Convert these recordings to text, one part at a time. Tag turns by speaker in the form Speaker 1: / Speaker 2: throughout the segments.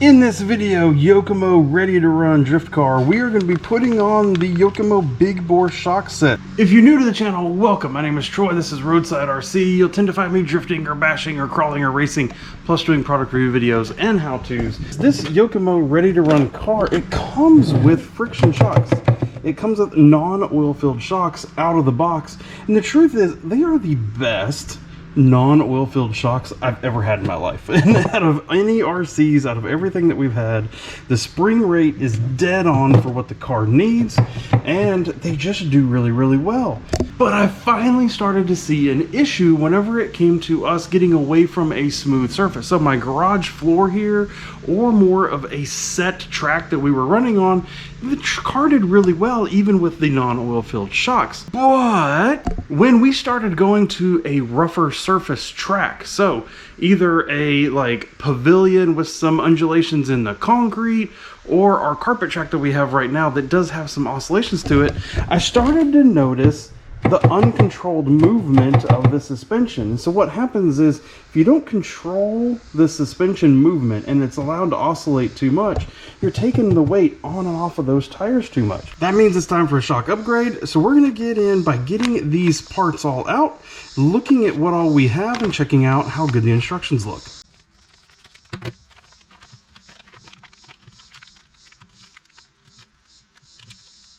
Speaker 1: In this video, Yokomo ready to run drift car, we are going to be putting on the Yokomo big bore shock set. If you're new to the channel, welcome. My name is Troy. This is Roadside RC. You'll tend to find me drifting or bashing or crawling or racing, plus doing product review videos and how-tos. This Yokomo ready to run car, it comes with friction shocks. It comes with non-oil filled shocks out of the box. And the truth is, they are the best non-oil filled shocks I've ever had in my life. And out of any RCs, out of everything that we've had, the spring rate is dead on for what the car needs, and they just do really, really well. But I finally started to see an issue whenever it came to us getting away from a smooth surface. So my garage floor here, or more of a set track that we were running on, the car did really well even with the non-oil filled shocks. But when we started going to a rougher surface track, so either a like pavilion with some undulations in the concrete, or our carpet track that we have right now that does have some oscillations to it, I started to notice the uncontrolled movement of the suspension. So what happens is, if you don't control the suspension movement and it's allowed to oscillate too much, you're taking the weight on and off of those tires too much. That means it's time for a shock upgrade. So we're going to get in by getting these parts all out, looking at what all we have, and checking out how good the instructions look.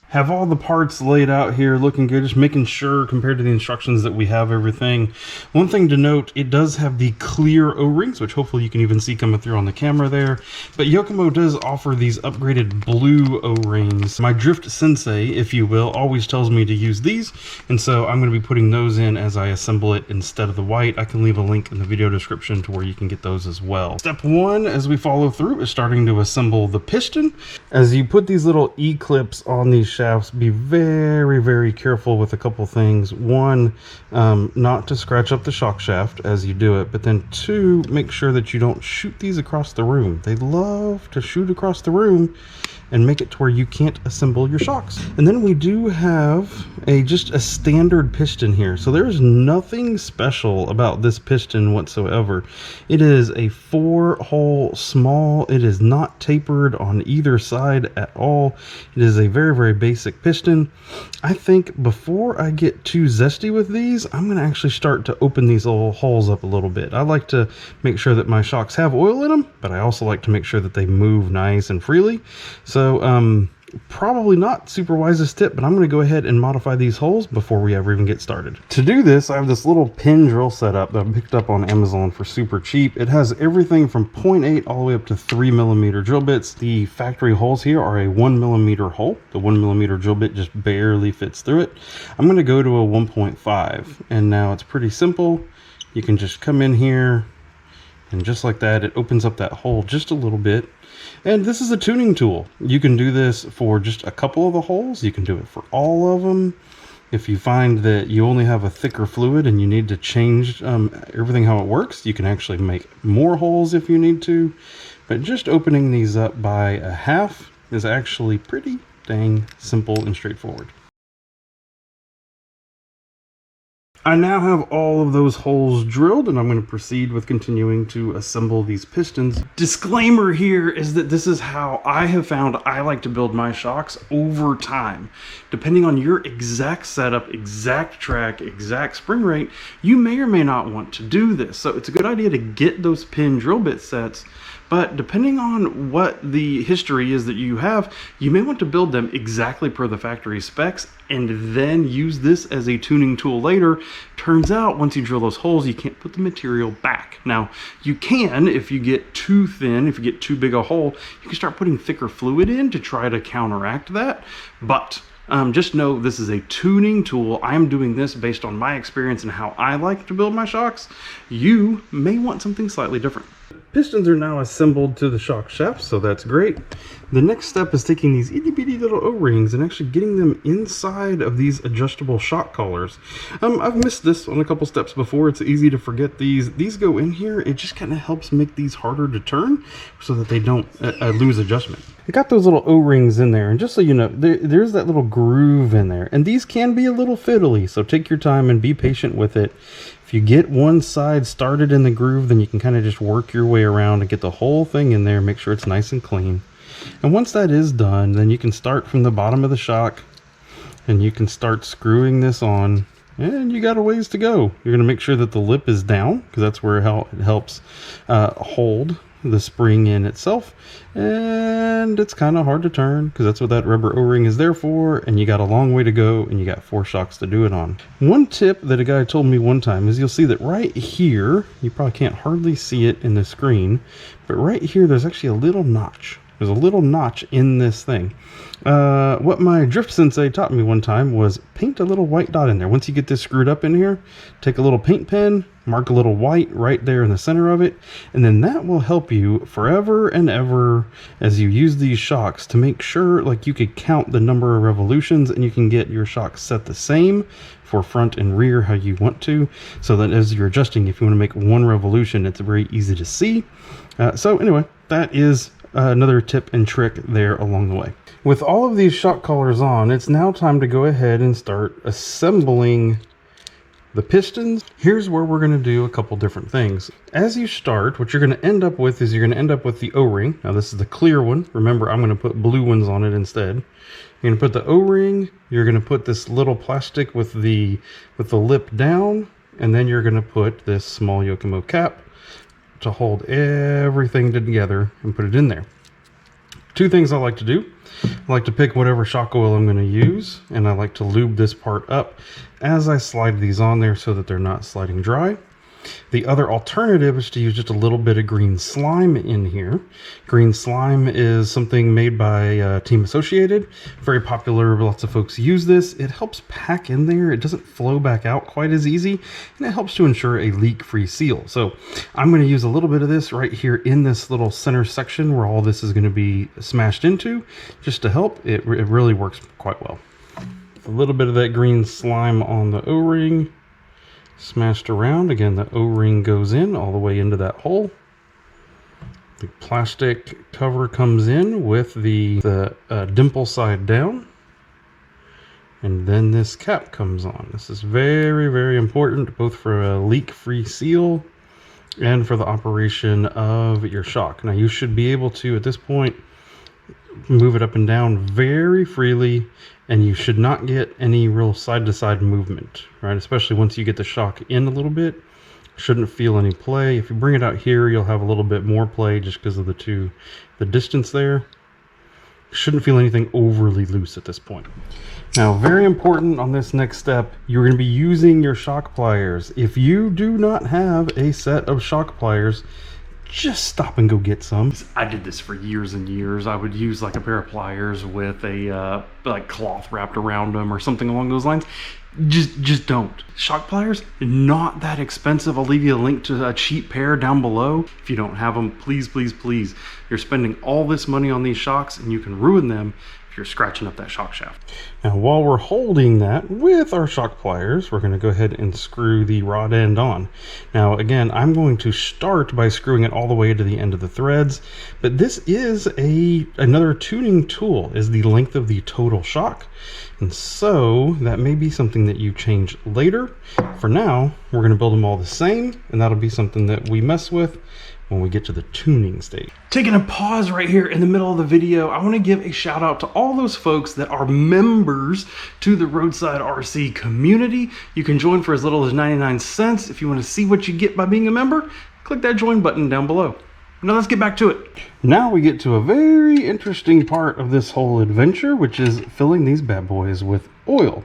Speaker 1: Have all the parts laid out here looking good, just making sure compared to the instructions that we have everything. One thing to note, it does have the clear O-rings, which hopefully you can even see coming through on the camera there. But Yokomo does offer these upgraded blue O-rings. My drift sensei, if you will, always tells me to use these, and so I'm going to be putting those in as I assemble it instead of the white. I can leave a link in the video description to where you can get those as well. Step one, as we follow through, is starting to assemble the piston. As you put these little E-clips on these shafts, be very, very careful with a couple things. One, not to scratch up the shock shaft as you do it, but then two, make sure that you don't shoot these across the room. They love to shoot across the room and make it to where you can't assemble your shocks. And then we do have just a standard piston here. So there's nothing special about this piston whatsoever. It is a 4-hole small. It is not tapered on either side at all. It is a very, very basic piston. I think before I get too zesty with these, I'm going to actually start to open these little holes up a little bit. I like to make sure that my shocks have oil in them, but I also like to make sure that they move nice and freely. So probably not super wisest tip, but I'm going to go ahead and modify these holes before we ever even get started. To do this, I have this little pin drill setup that I picked up on Amazon for super cheap. It has everything from 0.8 all the way up to 3mm drill bits. The factory holes here are a 1mm hole. The 1mm drill bit just barely fits through it. I'm going to go to a 1.5, and now it's pretty simple. You can just come in here, and just like that, it opens up that hole just a little bit. And this is a tuning tool. You can do this for just a couple of the holes. You can do it for all of them. If you find that you only have a thicker fluid and you need to change everything how it works, you can actually make more holes if you need to. But just opening these up by a half is actually pretty dang simple and straightforward. I now have all of those holes drilled, and I'm going to proceed with continuing to assemble these pistons. Disclaimer here is that this is how I have found I like to build my shocks over time. Depending on your exact setup, exact track, exact spring rate, you may or may not want to do this. So it's a good idea to get those pin drill bit sets. But depending on what the history is that you have, you may want to build them exactly per the factory specs and then use this as a tuning tool later. Turns out once you drill those holes, you can't put the material back. Now, you can if you get too thin, if you get too big a hole, you can start putting thicker fluid in to try to counteract that. But just know this is a tuning tool. I'm doing this based on my experience and how I like to build my shocks. You may want something slightly different. Pistons are now assembled to the shock shaft, so that's great. The next step is taking these itty bitty little O-rings and actually getting them inside of these adjustable shock collars. I've missed this on a couple steps before. It's easy to forget these. These go in here. It just kind of helps make these harder to turn so that they don't lose adjustment. I got those little O-rings in there, and just so you know, there's that little groove in there, and these can be a little fiddly, so take your time and be patient with it. If If you get one side started in the groove, then you can kind of just work your way around and get the whole thing in there, make sure it's nice and clean. And once that is done, then you can start from the bottom of the shock and you can start screwing this on, and you got a ways to go. You're going to make sure that the lip is down, because that's where it helps hold the spring in itself, and it's kind of hard to turn because that's what that rubber O-ring is there for, and you got a long way to go, and you got 4 shocks to do it on. One tip that a guy told me one time is, you'll see that right here, you probably can't hardly see it in the screen, but right here there's actually a little notch. There's a little notch in this thing. What my drift sensei taught me one time was paint a little white dot in there. Once you get this screwed up in here, take a little paint pen, mark a little white right there in the center of it, and then that will help you forever and ever as you use these shocks to make sure, like, you could count the number of revolutions and you can get your shocks set the same for front and rear how you want to, so that as you're adjusting, if you want to make one revolution, it's very easy to see. So anyway, that is another tip and trick there along the way. With all of these shock collars on, it's now time to go ahead and start assembling the pistons. Here's where we're going to do a couple different things. As you start, what you're going to end up with is you're going to end up with the O-ring. Now this is the clear one. Remember, I'm going to put blue ones on it instead. You're going to put the O-ring, you're going to put this little plastic with the lip down, and then you're going to put this small Yokomo cap to hold everything together and put it in there. 2 things I like to do. I like to pick whatever shock oil I'm going to use, and I like to lube this part up as I slide these on there so that they're not sliding dry. The other alternative is to use just a little bit of green slime in here. Green slime is something made by Team Associated. Very popular, lots of folks use this. It helps pack in there. It doesn't flow back out quite as easy, and it helps to ensure a leak-free seal. So I'm going to use a little bit of this right here in this little center section where all this is going to be smashed into, just to help. It really works quite well. A little bit of that green slime on the O-ring. Smashed around. Again, the O-ring goes in all the way into that hole. The plastic cover comes in with the dimple side down. And then this cap comes on. This is very, very important, both for a leak-free seal and for the operation of your shock. Now you should be able to, at this point, move it up and down very freely, and you should not get any real side-to-side movement, right? Especially once you get the shock in a little bit, shouldn't feel any play. If you bring it out here, you'll have a little bit more play just because of the distance there. Shouldn't feel anything overly loose at this point. Now, very important on this next step, you're going to be using your shock pliers. If you do not have a set of shock pliers, just stop and go get some. I did this for years and years. I would use like a pair of pliers with a like cloth wrapped around them or something along those lines. Just don't. Shock pliers, not that expensive. I'll leave you a link to a cheap pair down below. If you don't have them, please, please, please. You're spending all this money on these shocks and you can ruin them if you're scratching up that shock shaft. Now, while we're holding that with our shock pliers, we're going to go ahead and screw the rod end on. Now, again, I'm going to start by screwing it all the way to the end of the threads, but this is another tuning tool, is the length of the total shock. And so that may be something that you change later. For now, we're going to build them all the same, and that'll be something that we mess with when we get to the tuning stage. Taking a pause right here in the middle of the video, I want to give a shout out to all those folks that are members to the Roadside RC community. You can join for as little as 99 cents. If you want to see what you get by being a member, click that join button down below. Now let's get back to it. Now we get to a very interesting part of this whole adventure, which is filling these bad boys with oil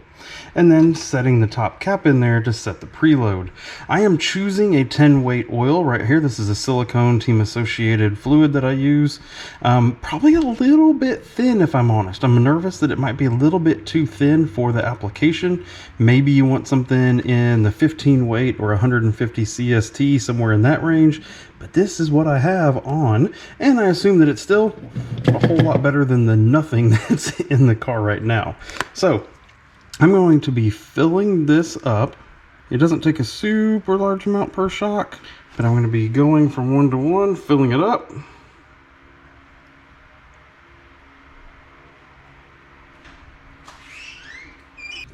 Speaker 1: and then setting the top cap in there to set the preload. I am choosing a 10 weight oil right here. This is a silicone Team Associated fluid that I use. Probably a little bit thin, if I'm honest. I'm nervous that it might be a little bit too thin for the application. Maybe you want something in the 15 weight or 150 CST, somewhere in that range. But this is what I have on, and I assume that it's still a whole lot better than the nothing that's in the car right now. So I'm going to be filling this up. It doesn't take a super large amount per shock, but I'm going to be going from 1 to 1, filling it up.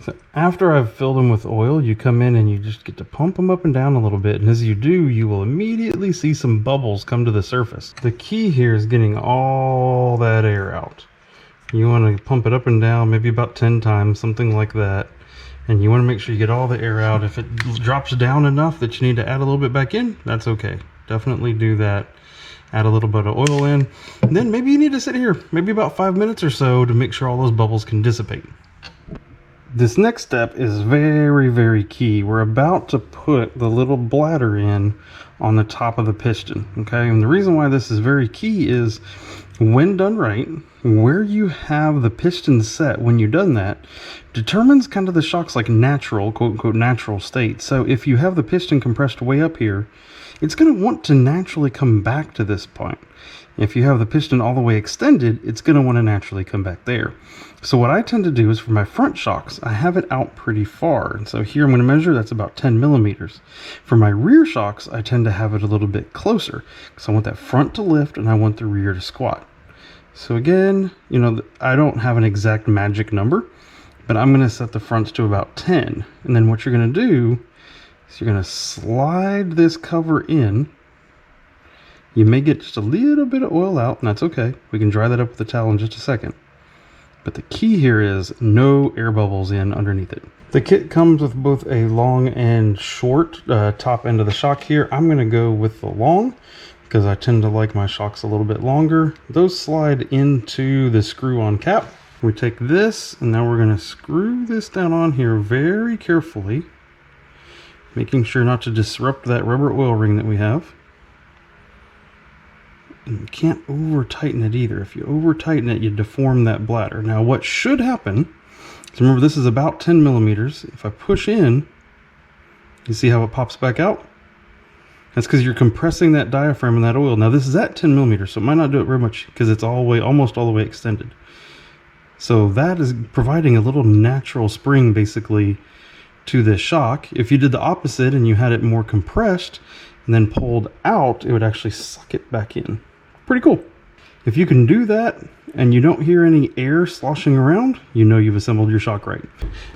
Speaker 1: So after I've filled them with oil, you come in and you just get to pump them up and down a little bit. And as you do, you will immediately see some bubbles come to the surface. The key here is getting all that air out. You want to pump it up and down maybe about 10 times, something like that. And you want to make sure you get all the air out. If it drops down enough that you need to add a little bit back in, that's okay. Definitely do that. Add a little bit of oil in. And then maybe you need to sit here maybe about 5 minutes or so to make sure all those bubbles can dissipate. This next step is very, very key. We're about to put the little bladder in on the top of the piston, okay? And the reason why this is very key is when done right, where you have the piston set when you've done that determines kind of the shock's like natural, quote unquote, natural state. So if you have the piston compressed way up here, it's going to want to naturally come back to this point. If you have the piston all the way extended, it's going to want to naturally come back there. So what I tend to do is for my front shocks, I have it out pretty far. And so here I'm going to measure, that's about 10 millimeters. For my rear shocks, I tend to have it a little bit closer because I want that front to lift and I want the rear to squat. So again, you know, I don't have an exact magic number, but I'm going to set the fronts to about 10. And then what you're going to do is you're going to slide this cover in. You may get just a little bit of oil out, and that's okay. We can dry that up with a towel in just a second. But the key here is no air bubbles in underneath it. The kit comes with both a long and short top end of the shock here. I'm going to go with the long because I tend to like my shocks a little bit longer. Those slide into the screw-on cap. We take this, and now we're going to screw this down on here very carefully, making sure not to disrupt that rubber oil ring that we have. And you can't over tighten it either. If you over tighten it, you deform that bladder. Now what should happen, so remember this is about 10 millimeters. If I push in, you see how it pops back out? That's because you're compressing that diaphragm and that oil. Now this is at 10 millimeters, so it might not do it very much because it's almost all the way extended. So that is providing a little natural spring basically to this shock. If you did the opposite and you had it more compressed and then pulled out, it would actually suck it back in. Pretty cool. If you can do that and you don't hear any air sloshing around, you know you've assembled your shock right.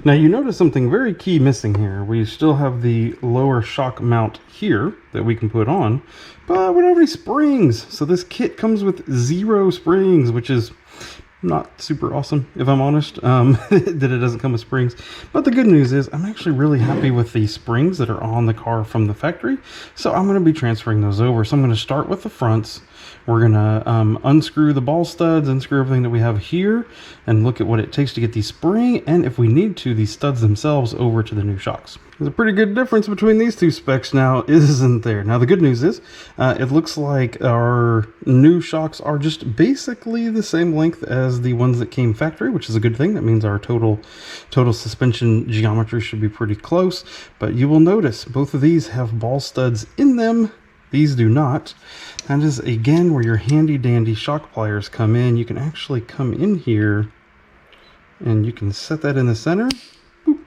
Speaker 1: Now you notice something very key missing here. We still have the lower shock mount here that we can put on, but we don't have any springs. So this kit comes with 0 springs, which is not super awesome, if I'm honest, that it doesn't come with springs. But the good news is I'm actually really happy with the springs that are on the car from the factory. So I'm going to be transferring those over. So I'm going to start with the fronts. We're going to unscrew the ball studs, unscrew everything that we have here, and look at what it takes to get the spring, and if we need to, the studs themselves over to the new shocks. There's a pretty good difference between these two specs now, isn't there? Now the good news is, it looks like our new shocks are just basically the same length as the ones that came factory, which is a good thing. That means our total suspension geometry should be pretty close. But you will notice both of these have ball studs in them. These do not. That is again where your handy dandy shock pliers come in. You can actually come in here and you can set that in the center. Boop.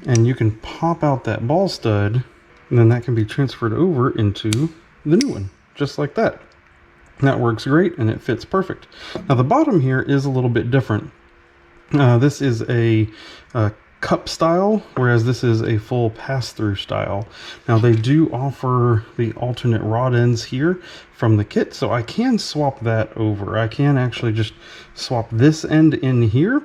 Speaker 1: And you can pop out that ball stud, and then that can be transferred over into the new one, just like that. That works great and it fits perfect. Now the bottom here is a little bit different. This is a cup style, whereas this is a full pass-through style. Now they do offer the alternate rod ends here from the kit, so I can swap that over. I can actually just swap this end in here,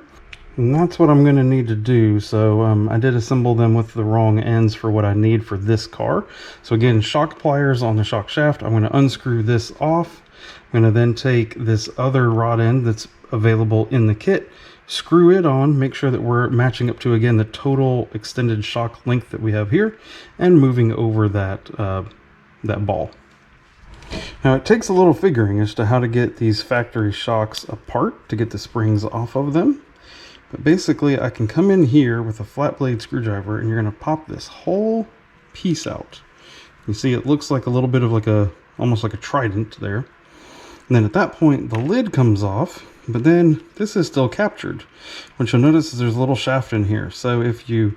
Speaker 1: and that's what I'm going to need to do. So I did assemble them with the wrong ends for what I need for this car. So again, shock pliers on the shock shaft. I'm going to unscrew this off. I'm going to then take this other rod end that's available in the kit, screw it on, make sure that we're matching up to, again, the total extended shock length that we have here, and moving over that that ball. Now it takes a little figuring as to how to get these factory shocks apart to get the springs off of them. But basically I can come in here with a flat blade screwdriver and you're going to pop this whole piece out. You see it looks like a little bit of like almost like a trident there. And then at that point the lid comes off, but then this is still captured. What you'll notice is there's a little shaft in here. So if you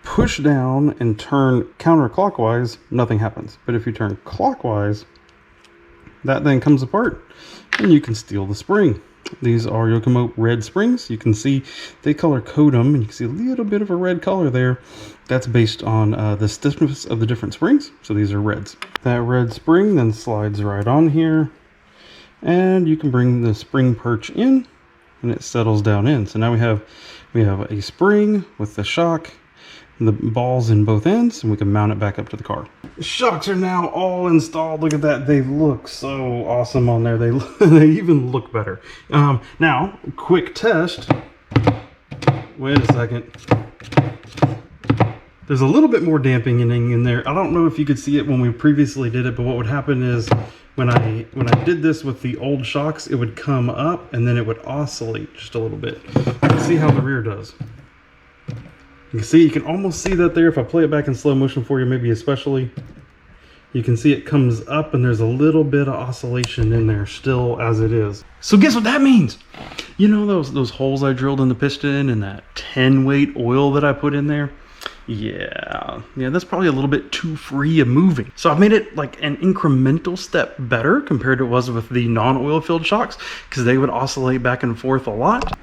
Speaker 1: push down and turn counterclockwise, nothing happens. But if you turn clockwise, that then comes apart and you can steal the spring. These are Yokomo red springs. You can see they color code them, and you can see a little bit of a red color there. That's based on the stiffness of the different springs. So these are reds. That red spring then slides right on here, and you can bring the spring perch in, and it settles down in. So now we have a spring with the shock, the balls in both ends, and we can mount it back up to the car. The shocks are now all installed. Look at that. They look so awesome on there. They even look better. Now, quick test. Wait a second. There's a little bit more dampening in there. I don't know if you could see it when we previously did it, but what would happen is when I did this with the old shocks, it would come up and then it would oscillate just a little bit. Let's see how the rear does. You can see, you can almost see that there. If I play it back in slow motion for you, maybe especially, you can see it comes up and there's a little bit of oscillation in there still as it is. So guess what that means? You know those holes I drilled in the piston and that 10 weight oil that I put in there? Yeah, that's probably a little bit too free of moving. So I've made it like an incremental step better compared to it was with the non-oil filled shocks, because they would oscillate back and forth a lot.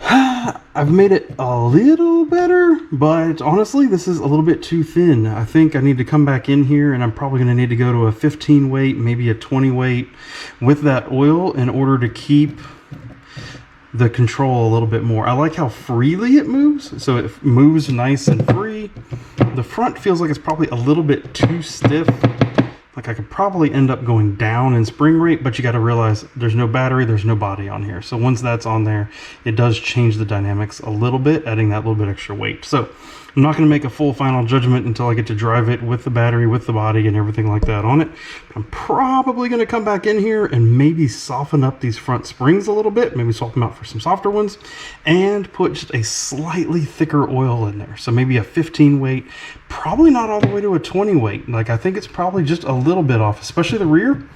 Speaker 1: I've made it a little better, but honestly, this is a little bit too thin. I think I need to come back in here, and I'm probably going to need to go to a 15 weight, maybe a 20 weight with that oil in order to keep the control a little bit more. I like how freely it moves, so it moves nice and free. The front feels like it's probably a little bit too stiff. Like I could probably end up going down in spring rate, but you got to realize there's no battery, there's no body on here. So once that's on there, it does change the dynamics a little bit, adding that little bit extra weight. So I'm not going to make a full final judgment until I get to drive it with the battery, with the body and everything like that on it. But I'm probably going to come back in here and maybe soften up these front springs a little bit, maybe swap them out for some softer ones, and put just a slightly thicker oil in there. So maybe a 15 weight, probably not all the way to a 20 weight. Like I think it's probably just a little bit off, especially the rear.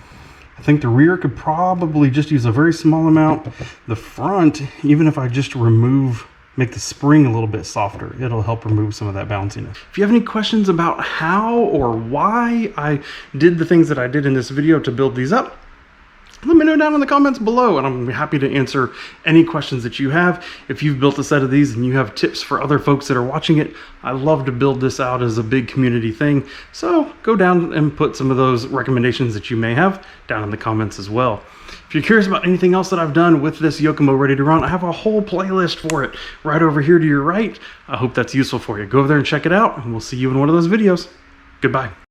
Speaker 1: I think the rear could probably just use a very small amount. The front, even if I just make the spring a little bit softer, it'll help remove some of that bounciness. If you have any questions about how or why I did the things that I did in this video to build these up, let me know down in the comments below, and I'm happy to answer any questions that you have. If you've built a set of these and you have tips for other folks that are watching it, I love to build this out as a big community thing. So go down and put some of those recommendations that you may have down in the comments as well. If you're curious about anything else that I've done with this Yokomo Ready to Run, I have a whole playlist for it right over here to your right. I hope that's useful for you. Go over there and check it out, and we'll see you in one of those videos. Goodbye.